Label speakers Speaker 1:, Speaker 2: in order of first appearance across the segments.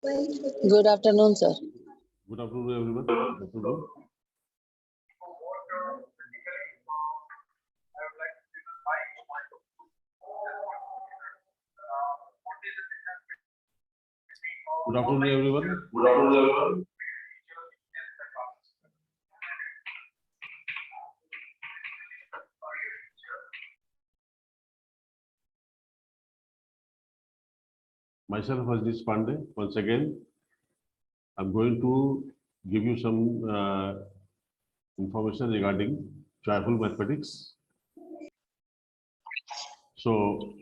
Speaker 1: Good afternoon, sir.
Speaker 2: Good afternoon, everyone. Good afternoon. Good afternoon, everyone. Myself, Ajnish Pandey. Once again, I'm going to give you some information regarding joyful mathematics. So,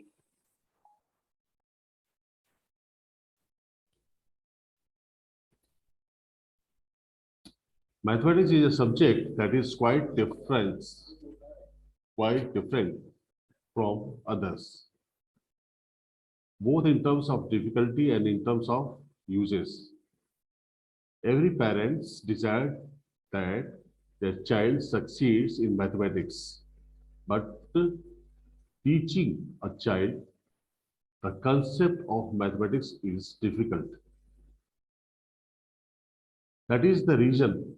Speaker 2: mathematics is a subject that is quite different from others, both in terms of difficulty and in terms of uses. Every parent's desire that their child succeeds in mathematics, but teaching a child the concept of mathematics is difficult. That is the reason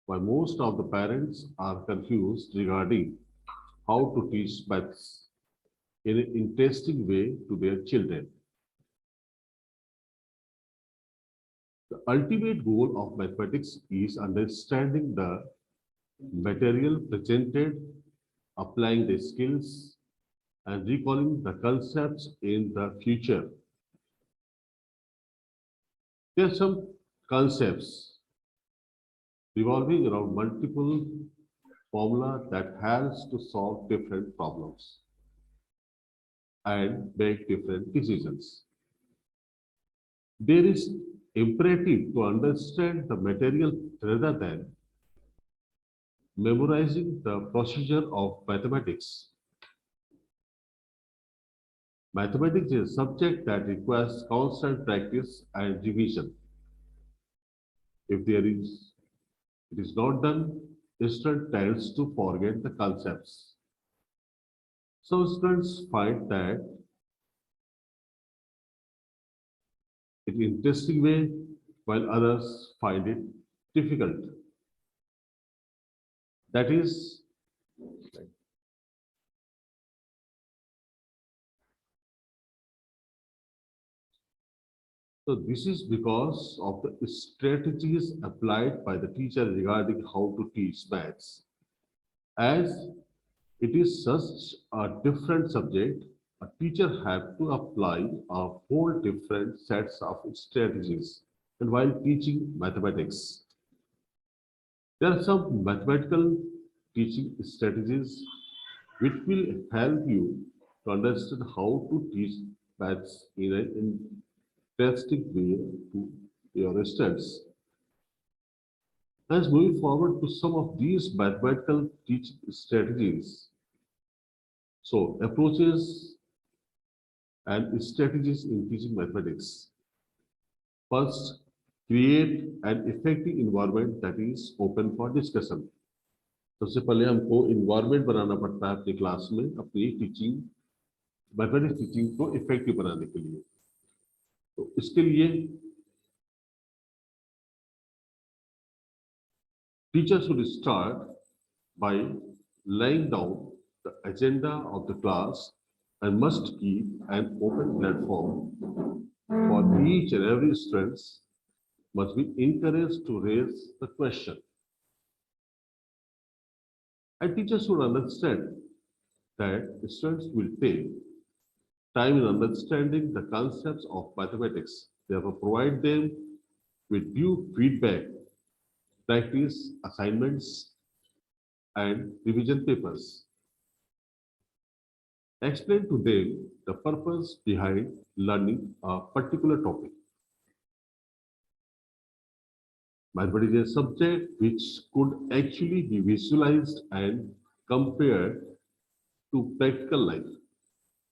Speaker 2: why most of the parents are confused regarding how to teach maths in an interesting way to their children. The ultimate goal of mathematics is understanding the material presented, applying the skills, and recalling the concepts in the future. There are some concepts revolving around multiple formula that has to solve different problems and make different decisions. There is imperative to understand the material rather than memorizing the procedure of mathematics. Mathematics is a subject that requires constant practice and revision. If it is not done, the student tends to forget the concepts. Some students find that in an interesting way, while others find it difficult. That is, so this is because of the strategies applied by the teacher regarding how to teach maths. As it is such a different subject, a teacher has to apply a whole different sets of strategies. And while teaching mathematics, there are some mathematical teaching strategies which will help you to understand how to teach maths in an interesting way to your students. As moving forward to some of these mathematical teaching strategies, so approaches and strategies in teaching mathematics. First, create an effective environment that is open for discussion. सबसे पहले हमको environment बनाना पड़ता है अपनी class में अपनी teaching mathematics teaching को effective बनाने के लिए तो इसके लिए teachers should start by laying down the agenda of the class and must keep an open platform for each and every student must be encouraged to raise the question. And teachers should understand that students will take time in understanding the concepts of mathematics. Therefore, provide them with due feedback, practice assignments, and revision papers. Explain to them the purpose behind learning a particular topic. Mathematics is a subject which could actually be visualized and compared to practical life.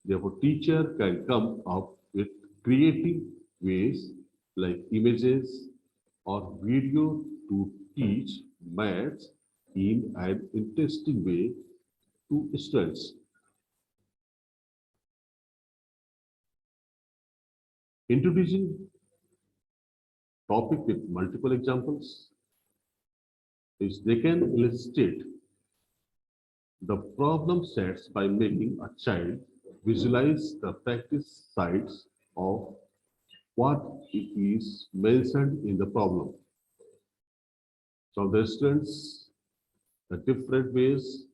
Speaker 2: Therefore, teacher can come up with creative ways like images or video to teach maths in an interesting way to students. Introducing topic with multiple examples, is they can illustrate the problem sets by making a child visualize the practice sides of what it is mentioned in the problem. So the students, the different ways,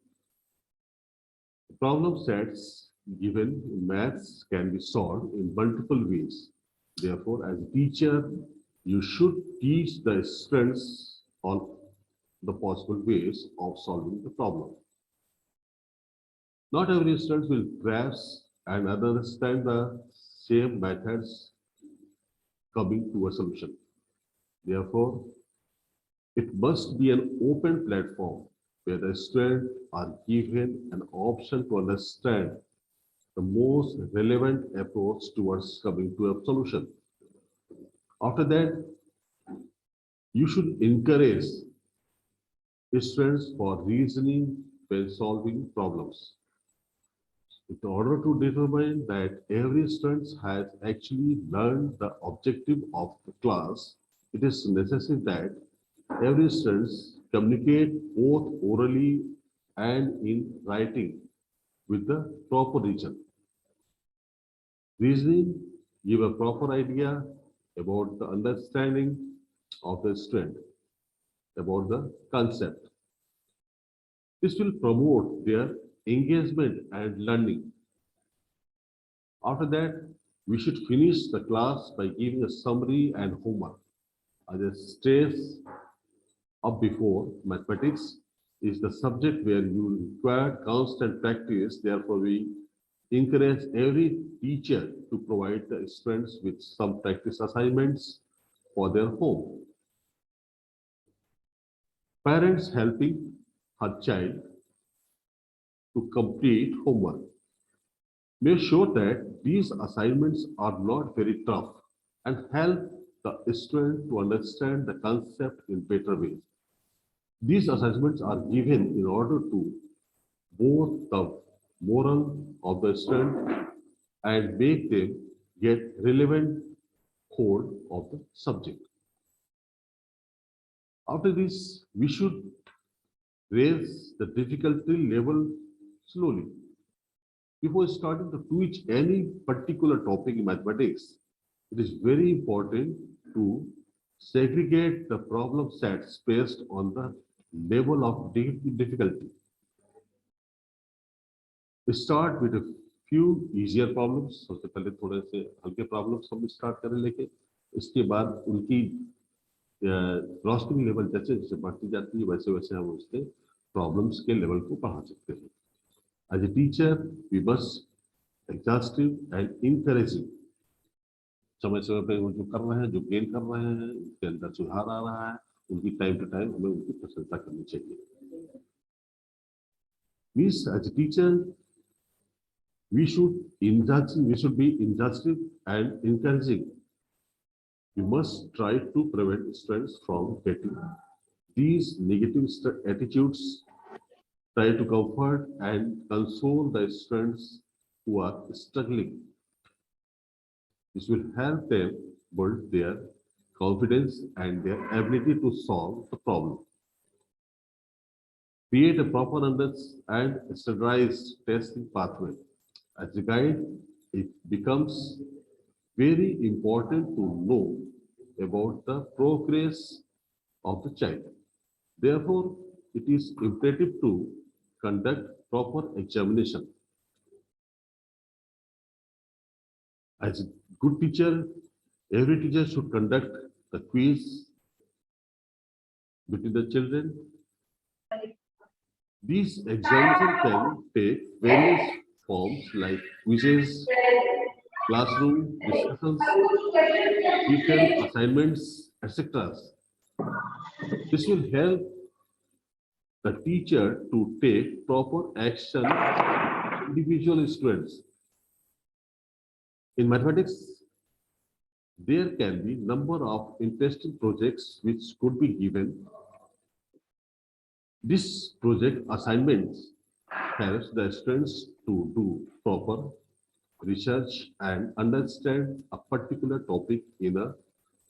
Speaker 2: the problem sets given in maths can be solved in multiple ways. Therefore, as a teacher, you should teach the students on the possible ways of solving the problem. Not every student will grasp and understand the same methods coming to a solution. Therefore, it must be an open platform where the students are given an option to understand the most relevant approach towards coming to a solution. After that, you should encourage students for reasoning when solving problems. In order to determine that every student has actually learned the objective of the class, it is necessary that every student communicate both orally and in writing with the proper region. Reasoning give a proper idea about the understanding of the student, about the concept. This will promote their engagement and learning. After that, we should finish the class by giving a summary and homework. As I stressed up before, mathematics is the subject where you require constant practice. Therefore, we encourage every teacher to provide the students with some practice assignments for their home. Parents helping her child to complete homework. Make sure that these assignments are not very tough and help the student to understand the concept in better ways. These assessments are given in order to both the moral of the student and make them get relevant hold of the subject. After this, we should raise the difficulty level slowly. Before starting to teach any particular topic in mathematics, it is very important to segregate the problem sets based on the level of difficulty. We start with a few easier problems. सबसे पहले थोड़े से हल्के problems हम start करें लेके इसके बाद उनकी ग्रॉस्पिंग लेवल जैसे जैसे बढ़ती जाती है वैसे वैसे हम उसके प्रॉब्लम्स के लेवल को बढ़ा सकते हैं. As a teacher, we must exhaustive and encouraging. समय समय पे वो जो कर रहे हैं, जो गेन कर रहे हैं, उनके अंदर सुधार आ रहा है, उनकी टाइम टू टाइम हमें उनकी प्रशंसा करनी चाहिए. Means as a teacher, we should be exhaustive and encouraging. We must try to prevent students from getting these negative attitudes. Try to comfort and console the students who are struggling. This will help them build their confidence and their ability to solve the problem. Create a proper and standardized testing pathway. As a guide, it becomes very important to know about the progress of the child. Therefore, it is imperative to conduct proper examination. As a good teacher, every teacher should conduct the quiz between the children. These examinations can take various forms like quizzes, classroom discussions, detailed assignments, etc. This will help the teacher to take proper action on individual students. In mathematics, there can be number of interesting projects which could be given. This project assignments helps the students to do proper research and understand a particular topic in a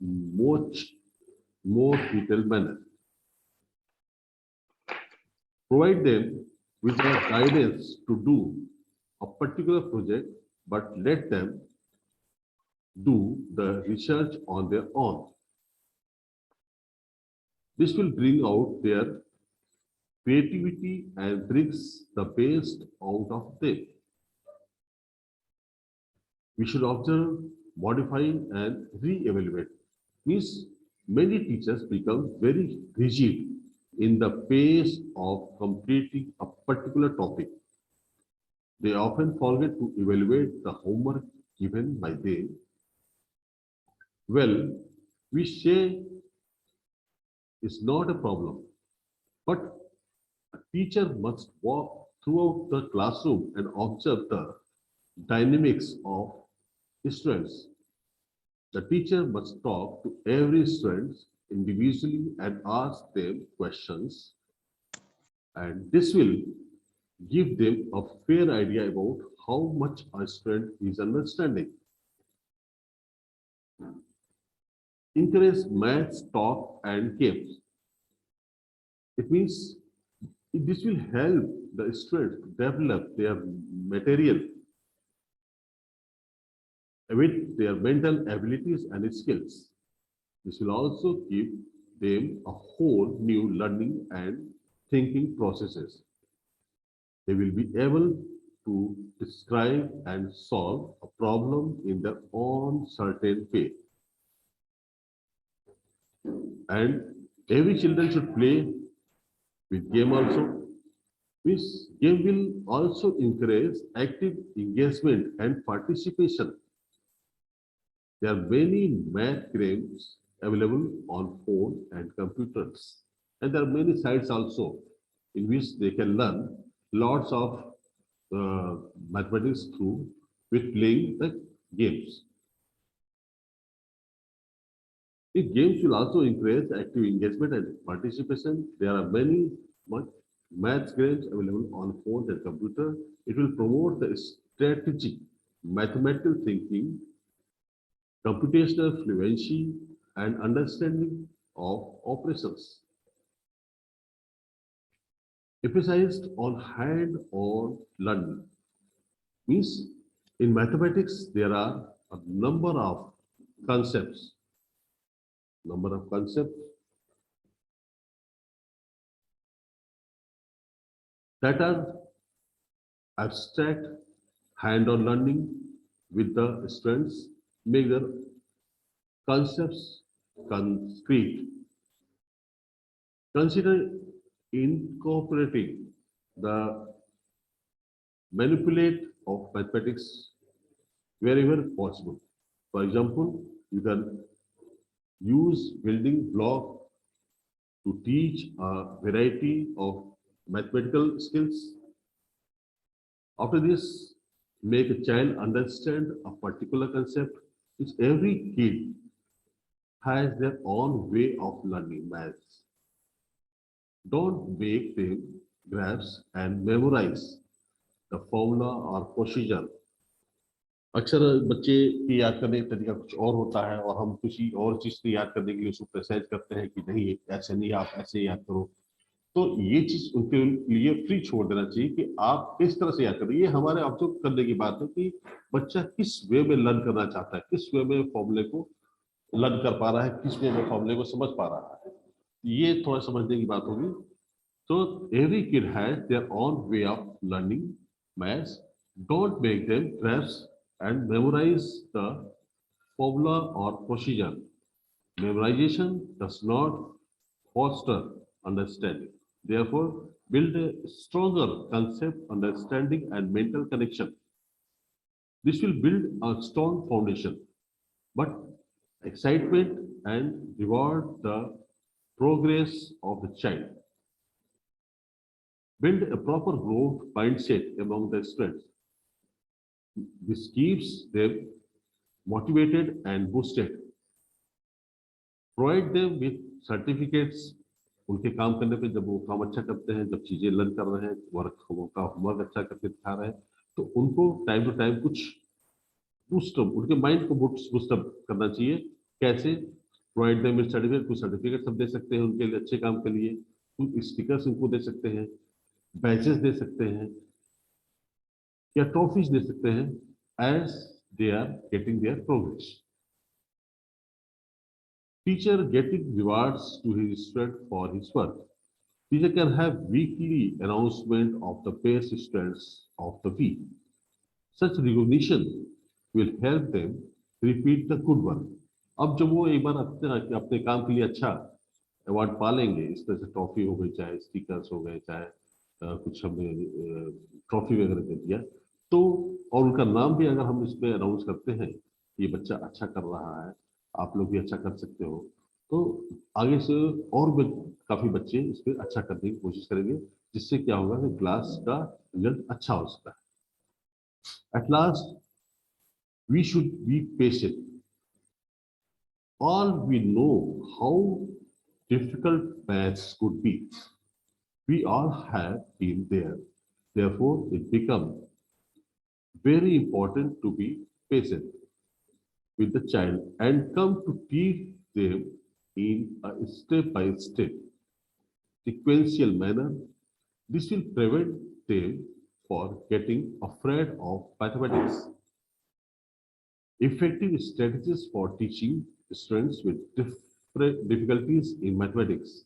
Speaker 2: much more detailed manner. Provide them with a guidance to do a particular project, but let them do the research on their own. This will bring out their creativity and brings the best out of them. We should observe, modify, and re-evaluate. Means many teachers become very rigid in the pace of completing a particular topic. They often forget to evaluate the homework given by them. Well, we say it's not a problem, but a teacher must walk throughout the classroom and observe the dynamics of students. The teacher must talk to every student individually and ask them questions, and this will give them a fair idea about how much a student is understanding. Encourage maths, talk, and games. It means this will help the students develop their material with their mental abilities and skills. This will also give them a whole new learning and thinking processes. They will be able to describe and solve a problem in their own certain way. And every children should play with game also. This game will also encourage active engagement and participation. There are many math games available on phone and computers. And there are many sites also in which they can learn lots of mathematics through with playing the games. The games will also encourage active engagement and participation. There are many math games available on phones and computer. It will promote the strategic mathematical thinking, computational fluency, and understanding of operations. Emphasized on hand-on learning means in mathematics there are a concepts, number of concepts that are abstract. Hand-on learning with the students make the concepts concrete. Consider incorporating the manipulate of mathematics wherever possible. For example, you can use building block to teach a variety of mathematical skills. After this, make a child understand a particular concept, which every kid has their own way of learning maths. Don't make them grasp and memorize the formula or procedure. अक्सर बच्चे की याद करने का तरीका कुछ और होता है और हम किसी और चीज को याद करने के लिए उसको प्रेसाइज करते हैं कि नहीं ऐसे नहीं, आप ऐसे याद करो। तो ये चीज उनके लिए फ्री छोड़ देना चाहिए कि आप किस तरह से याद करें। ये हमारे ऑब्जर्व करने की बात है कि बच्चा किस वे में लर्न करना चाहता है, किस वे में फॉर्मूले को लर्न कर पा रहा है, किस वे में फॉर्मूले को समझ पा रहा है। ये थोड़ा समझने की बात होगी। तो every kid has their own way of learning maths. Don't make them grasp and memorize the formula or procedure. Memorization does not foster understanding. Therefore, build a stronger concept, understanding, and mental connection. This will build a strong foundation, but excitement and reward the progress of the child. Build a proper growth mindset among the students. This keeps them motivated and boosted. Provide them with certificates. उनके काम करने पे जब वो काम अच्छा करते हैं, जब चीजें लर्न कर रहे हैं, होमवर्क अच्छा करके दिखा रहे हैं, तो उनको टाइम टू टाइम कुछ बूस्टअप, उनके माइंड को बूस्टअप करना चाहिए। कैसे? प्रोवाइड देम विद सर्टिफिकेट, कुछ सर्टिफिकेट सब दे सकते हैं उनके लिए अच्छे काम के लिए, कुछ स्टिकर्स उनको दे सकते हैं, बैचेस दे सकते हैं या ट्रॉफीज दे सकते हैं as they are getting their progress. Teacher getting rewards to his student for his work. Teacher can have weekly announcement of the best students of the week. Such recognition will help them repeat the good work. अब जब वो एक बार अपने अपने काम के लिए अच्छा अवार्ड पा लेंगे, इस तरह से ट्रॉफी हो गई, चाहे स्टिकर्स हो गए, चाहे कुछ हमने ट्रॉफी वगैरह दे दिया, तो और उनका नाम भी अगर हम इसमें अनाउंस करते हैं, ये बच्चा अच्छा कर रहा है, आप लोग भी अच्छा कर सकते हो, तो आगे से और भी काफी बच्चे इसमें अच्छा करने की कोशिश करेंगे, जिससे क्या होगा कि क्लास का रिजल्ट अच्छा हो सकता है. At last, we should be patient. All we know how difficult maths could be. We all have been there. Therefore, it becomes very important to be patient with the child and come to teach them in a step-by-step, sequential manner. This will prevent them for getting afraid of mathematics. Effective strategies for teaching students with different difficulties in mathematics.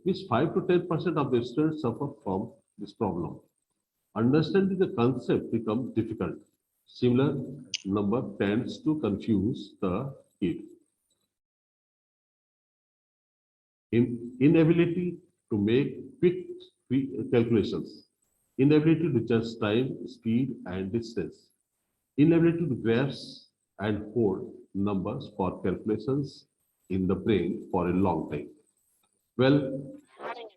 Speaker 2: Means 5 to 10% of the students suffer from this problem. Understanding the concept becomes difficult. Similar number tends to confuse the kid. Inability to make quick calculations. Inability to judge time, speed, and distance. Inability to grasp and hold numbers for calculations in the brain for a long time. Well,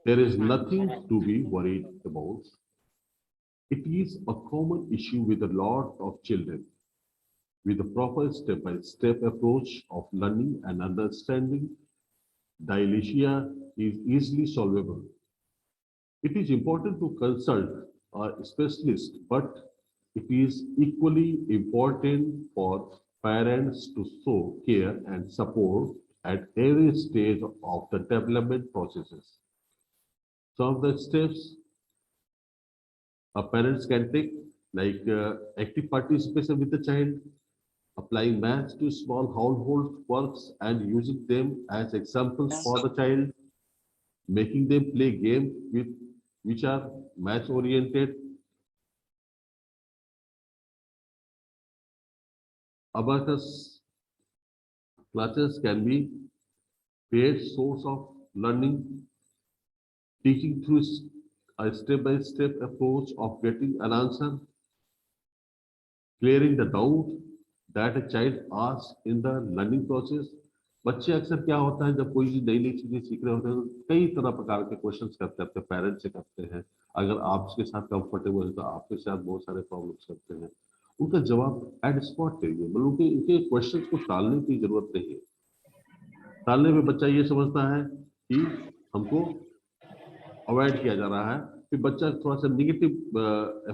Speaker 2: there is nothing to be worried about. It is a common issue with a lot of children. With a proper step-by-step approach of learning and understanding, dyslexia is easily solvable. It is important to consult a specialist, but it is equally important for parents to show care and support at every stage of the development processes. Some of the steps parents can take, like active participation with the child, applying maths to small household works and using them as examples for the child, making them play games with which are math oriented. Abacus classes can be great source of learning, teaching through a step-by-step approach of getting an answer, clearing the doubt that a child asks in the learning process. बच्चे अक्सर क्या होता है, जब कोई नई नई चीजें सीख रहे होते हैं तो कई तरह प्रकार के क्वेश्चंस करते हैं, अपने पेरेंट्स से करते हैं, अगर आपके साथ कंफर्टेबल है तो आपके साथ बहुत सारे प्रॉब्लम्स करते हैं, उनका जवाब एट स्पॉट चाहिए, मतलब उनके उनके क्वेश्चंस को टालने की जरूरत नहीं है. टालने में बच्चा ये समझता है कि हमको अवॉइड किया जा रहा है, फिर बच्चा थोड़ा सा निगेटिव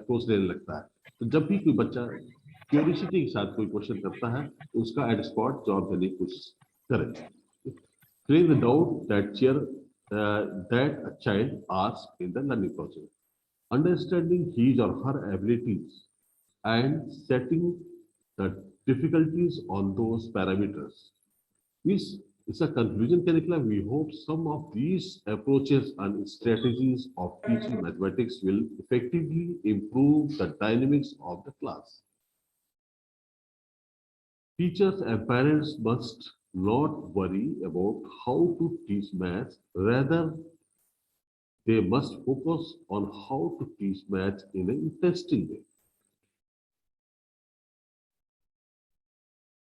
Speaker 2: अप्रोच लेने लगता है. तो जब भी कोई बच्चा क्यूरियोसिटी के साथ कोई क्वेश्चन करता है तो उसका एट स्पॉट जवाब देने की कोशिश करें. Clear the doubt that a child asks in the learning process. Understanding his or her abilities and setting the difficulties on those parameters. Means इसका conclusion क्या निकला? We hope some of these approaches and strategies of teaching mathematics will effectively improve the dynamics of the class. Teachers and parents must not worry about how to teach maths. Rather, they must focus on how to teach maths in an interesting way.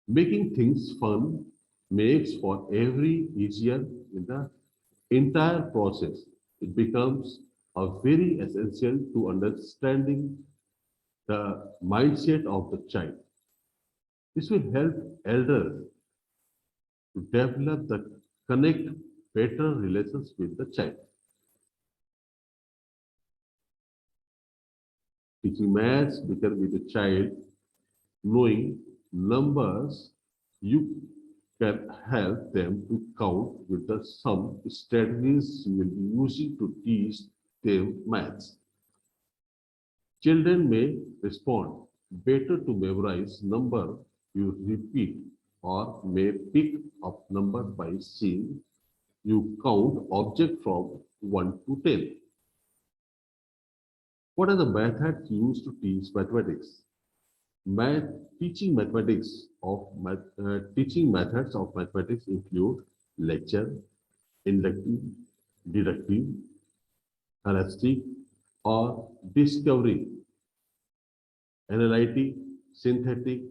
Speaker 2: Making things fun makes for every easier in the entire process. It becomes a very essential to understanding the mindset of the child. This will help elders to develop the connect better relations with the child. Teaching maths begin with the child knowing numbers. You can help them to count with the some strategies you will be using to teach them maths. Children may respond better to memorize number you repeat or may pick up number by seeing you count object from 1 to 10. What are the methods used to teach mathematics? Math, teaching methods of mathematics include lecture, inductive, deductive, heuristic, or discovery, analytic, synthetic,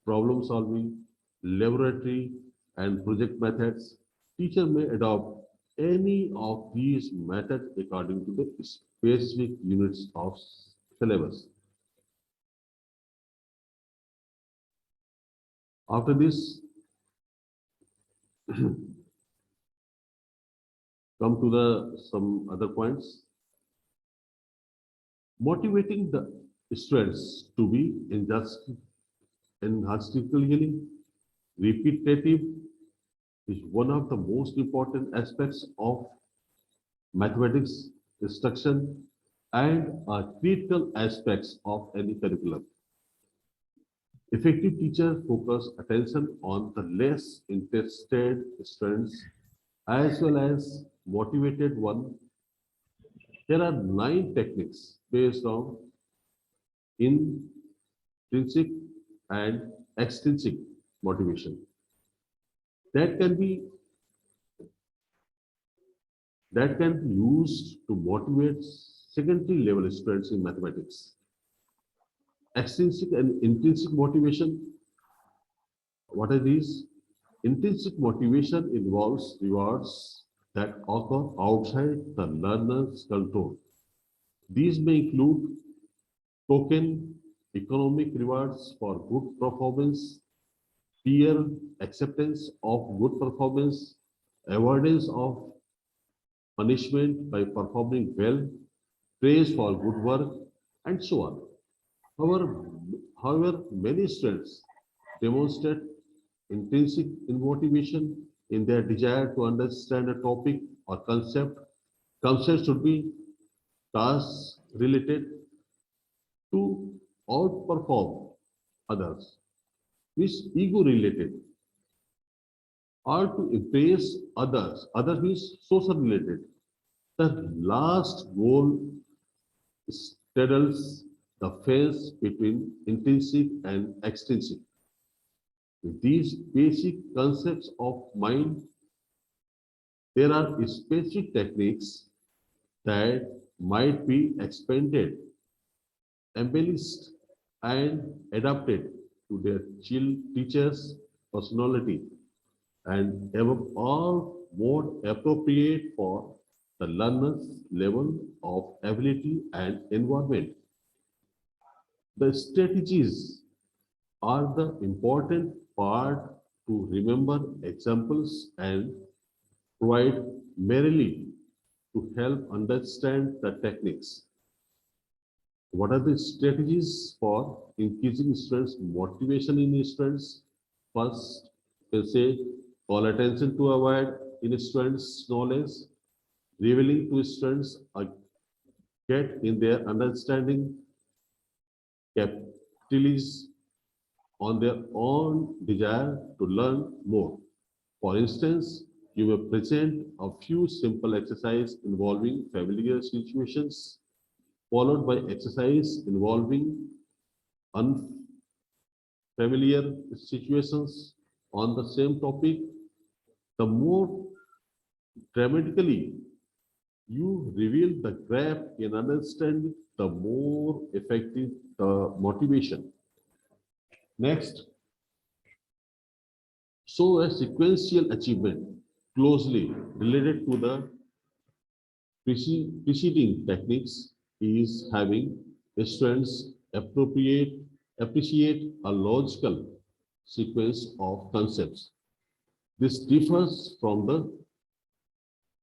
Speaker 2: problem solving, laboratory, and project methods. Teacher may adopt any of these methods according to the specific units of syllabus. After this, come to the some other points. Motivating the students to be enthusiastically repetitive is one of the most important aspects of mathematics instruction and are critical aspects of any curriculum. Effective teachers focus attention on the less interested students as well as motivated one. There are 9 techniques based on intrinsic and extrinsic motivation that can be used to motivate secondary level students in mathematics. Extrinsic and intrinsic motivation. What are these? Intrinsic motivation involves rewards that occur outside the learner's control. These may include token economic rewards for good performance, peer acceptance of good performance, avoidance of punishment by performing well, praise for good work, and so on. However, many students demonstrate intrinsic motivation in their desire to understand a topic or concept. Concepts should be task related to outperform others, which ego related or to impress others. Others means social related. The last goal straddles the fence between intrinsic and extrinsic. These basic concepts of mind, there are specific techniques that might be expanded, embellished, and adapted to their teacher's personality and above all more appropriate for the learner's level of ability and environment. The strategies are the important part to remember examples and provide merely to help understand the techniques. What are the strategies for increasing students' motivation in students? First, we say call attention to avoid in students' knowledge, revealing to students a gap in their understanding, capitalize on their own desire to learn more. For instance, you may present a few simple exercises involving familiar situations, followed by exercise involving unfamiliar situations on the same topic. The more dramatically you reveal the gap in understanding, the more effective the motivation. Next, so a sequential achievement closely related to the preceding techniques is having students appreciate a logical sequence of concepts. This differs from the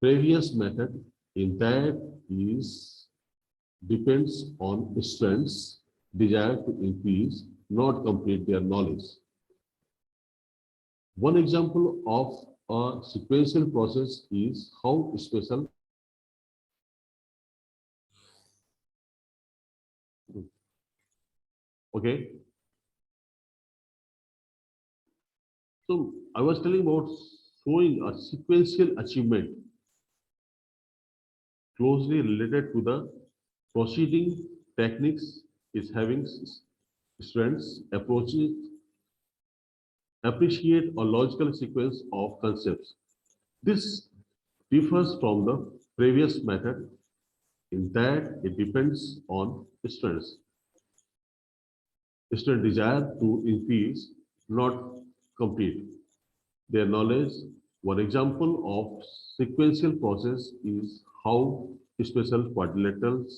Speaker 2: previous method in that is depends on students' desire to increase, not complete their knowledge. One example of a sequential process is how special. Okay, so I was telling about showing a sequential achievement closely related to the proceeding techniques is having students appreciate a logical sequence of concepts. This differs from the previous method in that it depends on student desire to increase, not complete their knowledge. One example of sequential process is how special quadrilaterals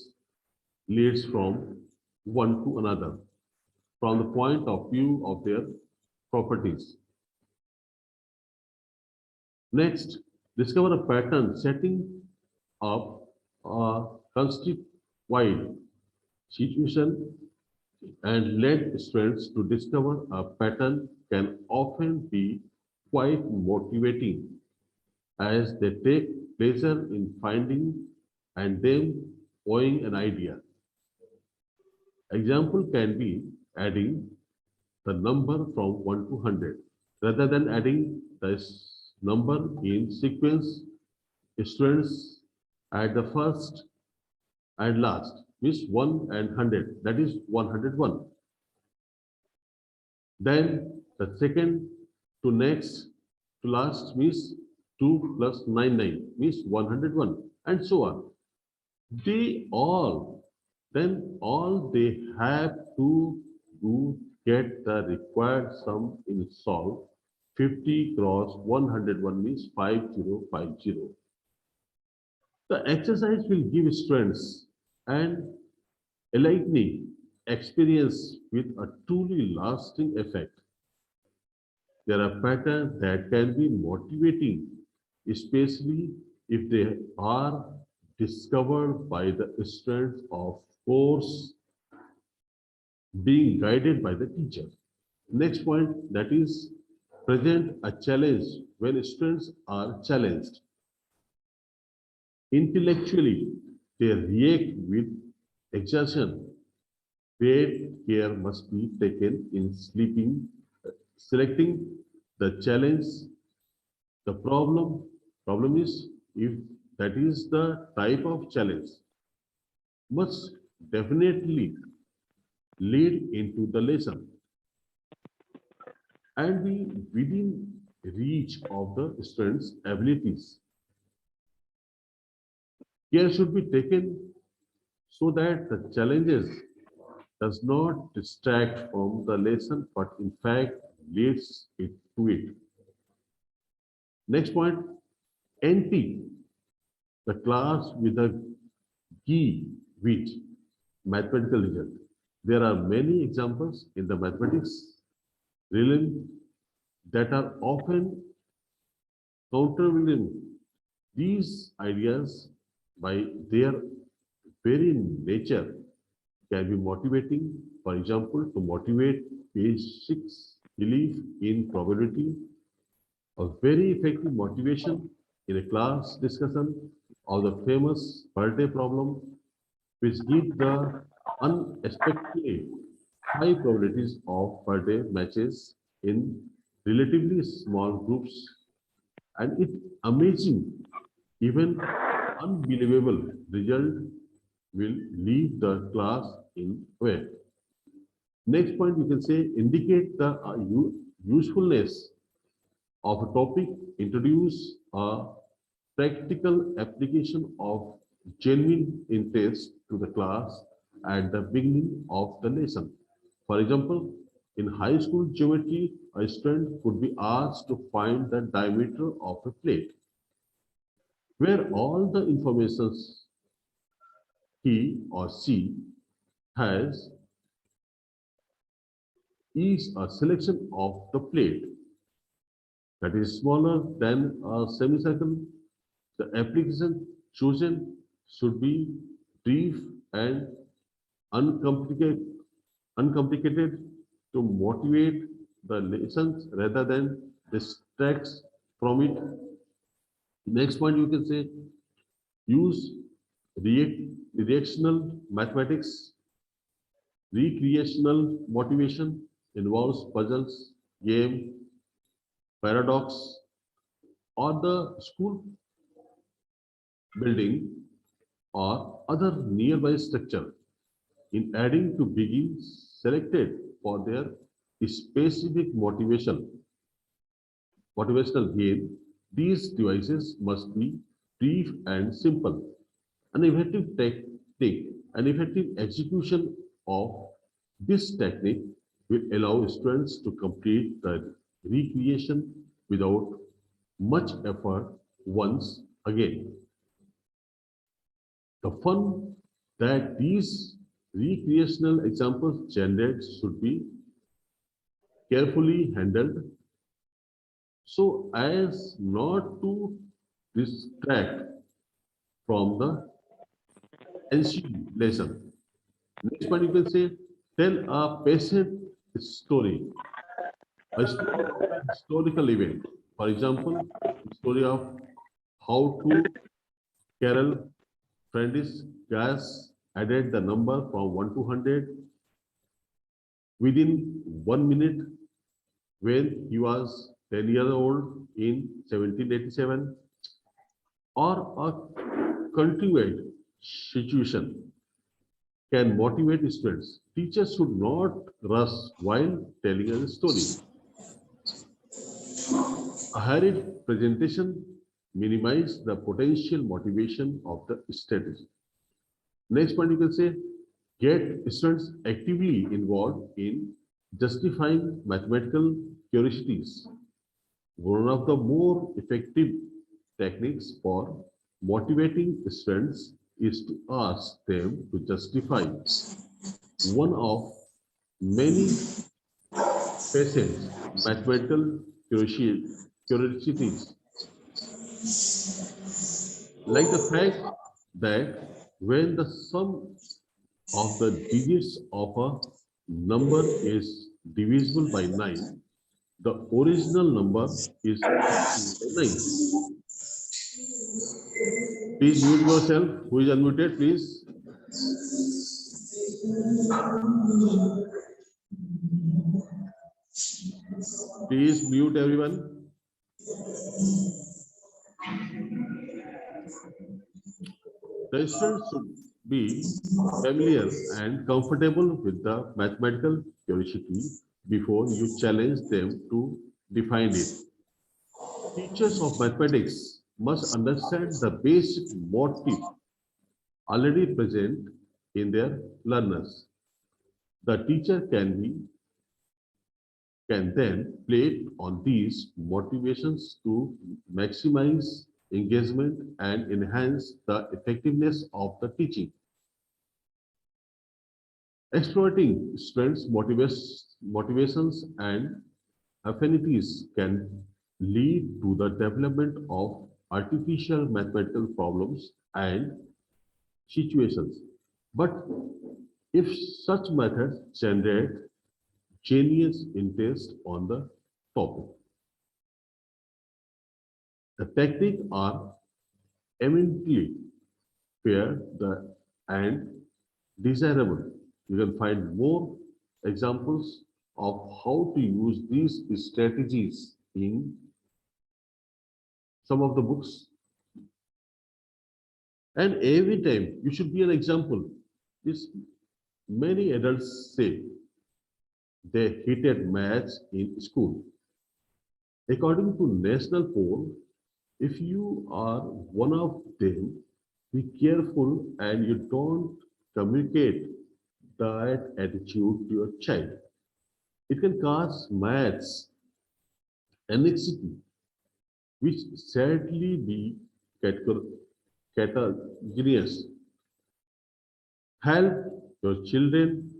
Speaker 2: leads from one to another from the point of view of their properties. Next, discover a pattern setting up a constituent situation and let students to discover a pattern can often be quite motivating as they take pleasure in finding and then owing an idea. Example can be adding the number from 1 to 100. Rather than adding this number in sequence, students add the first and last, means 1 and 100, that is 101. Then the second to next to last means 2 plus 99 means 101 and so on. They all, then all they have to do get the required sum in solve 50 cross 101 means 5050. The exercise will give strengths and enlightening experience with a truly lasting effect. There are patterns that can be motivating, especially if they are discovered by the students of course being guided by the teacher. Next point, that is present a challenge when students are challenged. Intellectually, they react with exertion. Great care must be taken in selecting the challenge. The problem is if that is the type of challenge, must definitely lead into the lesson and be within reach of the student's abilities. Care should be taken so that the challenges does not distract from the lesson, but in fact leads it to it. Next point, NP, the class with a key with mathematical result. There are many examples in the mathematics realm that are often countervailing these ideas by their very nature can be motivating. For example, to motivate basic belief in probability, a very effective motivation in a class discussion of the famous per day problem, which give the unexpectedly high probabilities of per day matches in relatively small groups, and it amazing, even unbelievable result will leave the class in way. Next point, you can say indicate the usefulness of a topic, introduce a practical application of genuine interest to the class at the beginning of the lesson. For example, in high school geometry, a student could be asked to find the diameter of a plate, where all the information he or she has is a selection of the plate that is smaller than a semicircle. The application chosen should be brief and uncomplicated, uncomplicated to motivate the lessons rather than distracts from it. Next point, you can say use reactional mathematics. Recreational motivation involves puzzles, game, paradox, or the school building or other nearby structure. In adding to begins selected for their specific motivational gain, these devices must be brief and simple. An effective technique, an effective execution of this technique will allow students to complete the recreation without much effort once again. The fun that these recreational examples generate should be carefully handled so as not to distract from the ensuing lesson. Next one, you can say, tell a patient story, a story of a historical event. For example, the story of how to Carol Friendly's gas added the number from 1 to 100 within 1 minute when he was 10 years old in 1787, or a continued situation can motivate students. Teachers should not rush while telling a story. A hurried presentation minimizes the potential motivation of the strategy. Next point, you can say get students actively involved in justifying mathematical curiosities. One of the more effective techniques for motivating students is to ask them to justify one of many patients' mathematical curiosities, like the fact that when the sum of the digits of a number is divisible by 9, the original number is divisible by 9. Please mute yourself. Who is unmuted, please? Please mute everyone. The students should be familiar and comfortable with the mathematical curiosity before you challenge them to define it. Teachers of mathematics must understand the basic motive already present in their learners. The teacher can then play on these motivations to maximize engagement and enhance the effectiveness of the teaching. Exploiting students' motivations and affinities can lead to the development of artificial mathematical problems and situations. But if such methods generate genuine interest on the topic, the techniques are eminently fair and desirable. You can find more examples of how to use these strategies in some of the books. And every time you should be an example. This many adults say they hated maths in school. According to national poll, if you are one of them, be careful and you don't communicate that attitude to your child. It can cause maths anxiety, which sadly be categorized. Help your children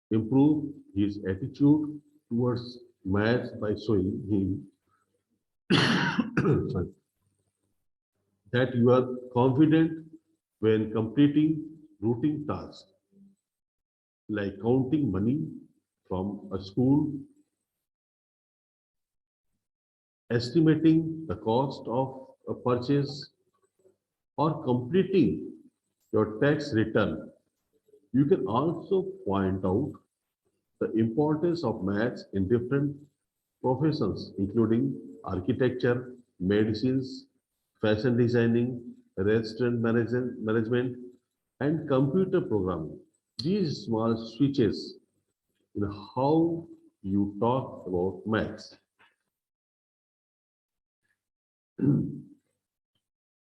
Speaker 2: improve his attitude towards maths by showing him sorry, that you are confident when completing routine tasks like counting money from a school estimating the cost of a purchase, or completing your tax return. You can also point out the importance of maths in different professions, including architecture, medicines, fashion designing, management, and computer programming. These small switches in how you talk about maths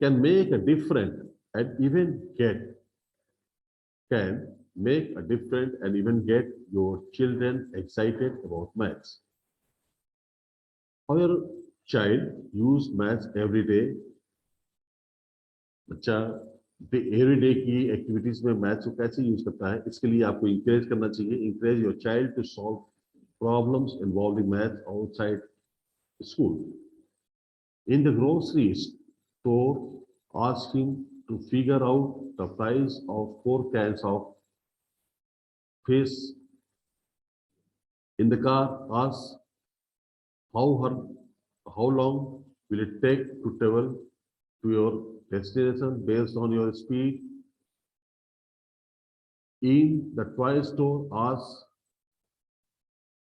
Speaker 2: can make a difference and even get can make a difference and even get your children excited about maths. How your child use maths every day, बच्चा every day की activities में maths को कैसे use करता है, इसके लिए आपको इंकरेज करना चाहिए. Encourage your child to solve problems involving maths outside school. In the grocery store, ask him to figure out the price of 4 cans of fish. In the car, ask how her, how long will it take to travel to your destination based on your speed. In the toy store, ask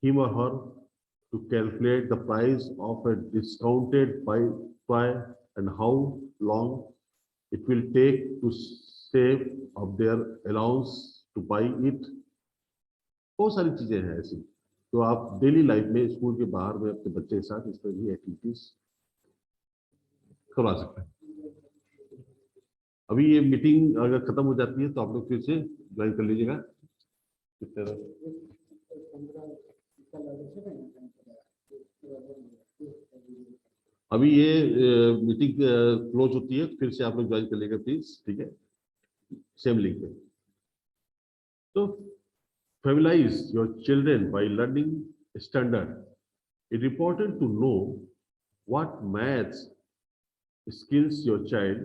Speaker 2: him or her to calculate the price of a discounted toy and how long it will take to save up their allowance to buy it. बहुत सारी चीजें हैं ऐसी तो आप daily life में school के बाहर में अपने बच्चे के साथ इस तरह की एक्टिविटीज करवा सकते हैं. अभी ये मीटिंग अगर खत्म हो जाती है तो आप लोग फिर से ज्वाइन कर लीजिएगा. अभी ये मीटिंग क्लोज होती है फिर से आप लोग ज्वाइन कर लीजिएगा प्लीज. ठीक है, सेम लिंक पे. तो familiarize your children by learning standard. It's important to know what maths skills your child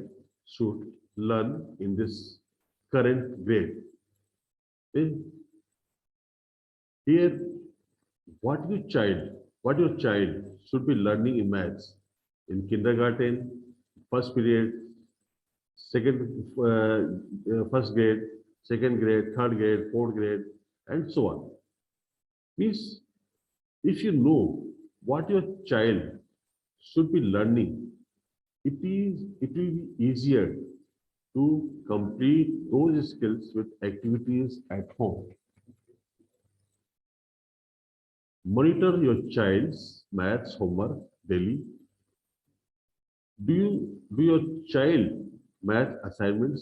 Speaker 2: should learn in this current grade. Here, what your child should be learning in maths in kindergarten, first period, first grade, second grade, third grade, fourth grade, and so on. Means if you know what your child should be learning, it will be easier to complete those skills with activities at home. Monitor your child's maths homework daily. Do your child math assignments